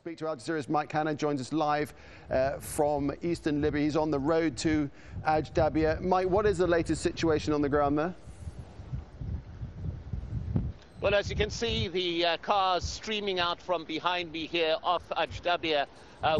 speak to Jazeera's Mike Hanna, joins us live from eastern Libya. He's on the road to Ajdabiya. Mike, what is the latest situation on the ground there? Well, as you can see, the cars streaming out from behind me here off Ajdabiya.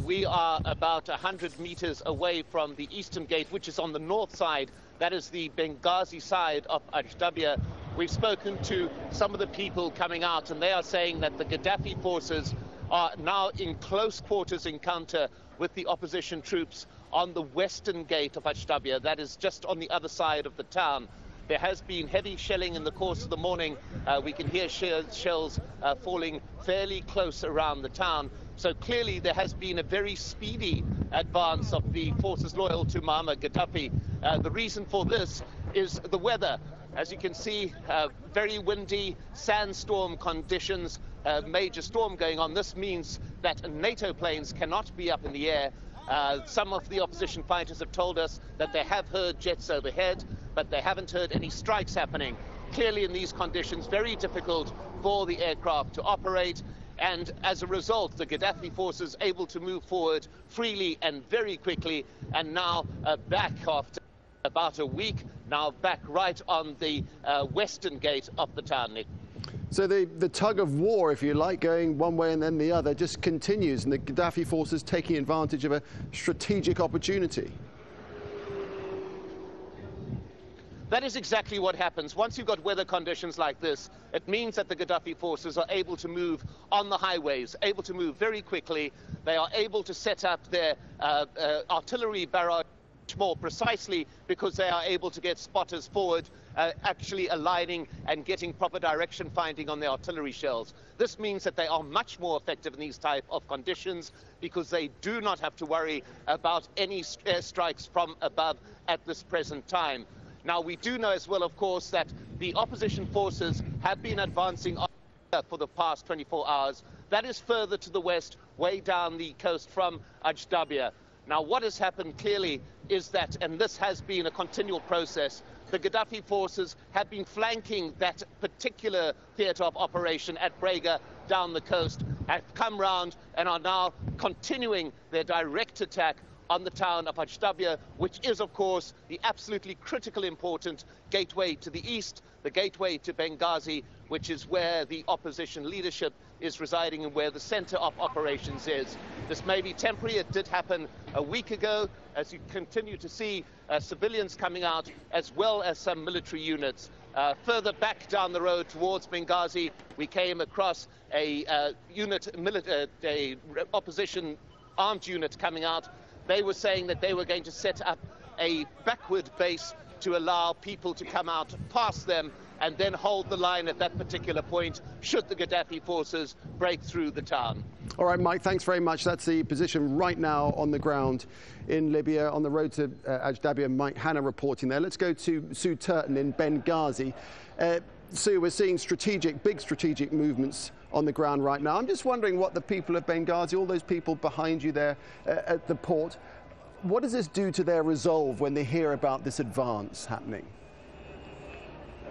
We are about 100 meters away from the eastern gate, which is on the north side. That is the Benghazi side of Ajdabiya. We've spoken to some of the people coming out, and they are saying that the Gaddafi forces are now in close quarters encounter with the opposition troops on the western gate of Ajdabiya. That is just on the other side of the town. There has been heavy shelling in the course of the morning. We can hear shells falling fairly close around the town. So clearly there has been a very speedy advance of the forces loyal to Muammar Gaddafi. The reason for this is the weather. As you can see, very windy, sandstorm conditions, major storm going on. This means that NATO planes cannot be up in the air. Some of the opposition fighters have told us that they have heard jets overhead, but they haven't heard any strikes happening. Clearly in these conditions, very difficult for the aircraft to operate. And as a result, the Gaddafi forces able to move forward freely and very quickly, and now back after about a week, now back right on the western gate of the town, Nick. So the tug of war, if you like, going one way and then the other, just continues, and the Gaddafi forces taking advantage of a strategic opportunity. That is exactly what happens. Once you've got weather conditions like this, it means that the Gaddafi forces are able to move on the highways, able to move very quickly. They are able to set up their artillery barrage more precisely because they are able to get spotters forward, actually aligning and getting proper direction finding on the artillery shells. This means that they are much more effective in these type of conditions because they do not have to worry about any airstrikes from above at this present time. Now, we do know as well, of course, that the opposition forces have been advancing for the past 24 hours. That is further to the west, way down the coast from Ajdabiya. Now, what has happened clearly is that, and this has been a continual process, the Gaddafi forces have been flanking that particular theatre of operation at Brega down the coast, have come round and are now continuing their direct attack on the town of Ajdabiya, which is, of course, the absolutely critical important gateway to the east, the gateway to Benghazi, which is where the opposition leadership is residing and where the center of operations is. This may be temporary. It did happen a week ago, as you continue to see civilians coming out, as well as some military units. Further back down the road towards Benghazi, we came across a opposition armed unit coming out. They were saying that they were going to set up a backward base to allow people to come out past them and then hold the line at that particular point should the Gaddafi forces break through the town. All right, Mike, thanks very much. That's the position right now on the ground in Libya. On the road to Ajdabiya, Mike Hanna reporting there. Let's go to Sue Turton in Benghazi. Sue, we're seeing big strategic movements on the ground right now. I'm just wondering what the people of Benghazi, all those people behind you there at the port, what does this do to their resolve when they hear about this advance happening?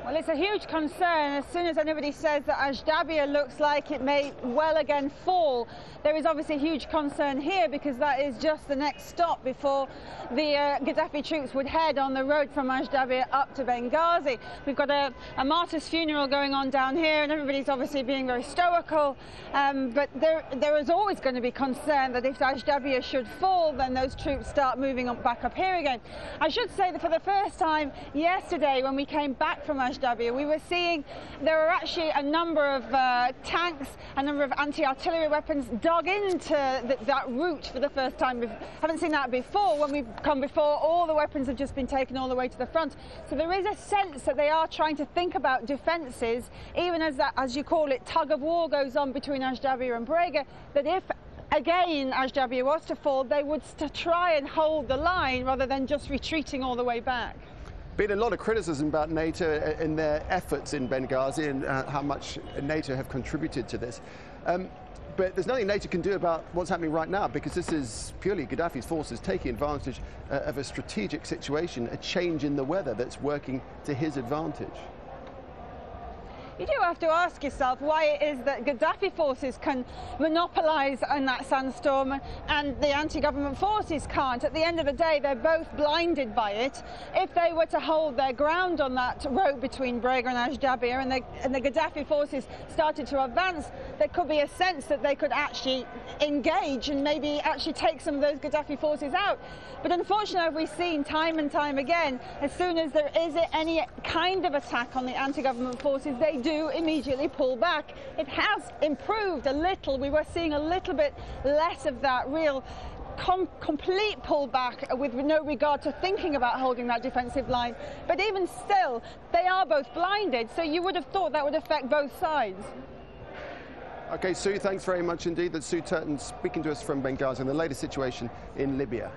Well, it's a huge concern. As soon as anybody says that Ajdabiya looks like it may well again fall, there is obviously huge concern here because that is just the next stop before the Gaddafi troops would head on the road from Ajdabiya up to Benghazi. We've got a martyr's funeral going on down here and everybody's obviously being very stoical, but there is always going to be concern that if Ajdabiya should fall, then those troops start moving back up here again. I should say that for the first time yesterday when we came back from Ajdabiya, we were seeing there were actually a number of tanks, a number of anti-artillery weapons dug into that route for the first time. We haven't seen that before. When we've come before, all the weapons have just been taken all the way to the front. So there is a sense that they are trying to think about defences, even as that, as you call it, tug of war goes on between Ajdabiya and Brega, that if again Ajdabiya was to fall, they would try and hold the line rather than just retreating all the way back. Been a lot of criticism about NATO in their efforts in Benghazi and how much NATO have contributed to this. But there's nothing NATO can do about what's happening right now because this is purely Gaddafi's forces taking advantage of a strategic situation, a change in the weather that's working to his advantage. you do have to ask yourself why it is that Gaddafi forces can monopolise on that sandstorm and the anti-government forces can't. At the end of the day, they're both blinded by it. If they were to hold their ground on that road between Brega and Ajdabiya and the Gaddafi forces started to advance, there could be a sense that they could actually engage and maybe actually take some of those Gaddafi forces out. But unfortunately, we've seen time and time again, as soon as there is any kind of attack on the anti-government forces, they do immediately pull back. It has improved a little. We were seeing a little bit less of that real complete pullback with no regard to thinking about holding that defensive line. But even still, they are both blinded, so you would have thought that would affect both sides. Okay, Sue, thanks very much indeed. That's Sue Turton speaking to us from Benghazi on the latest situation in Libya.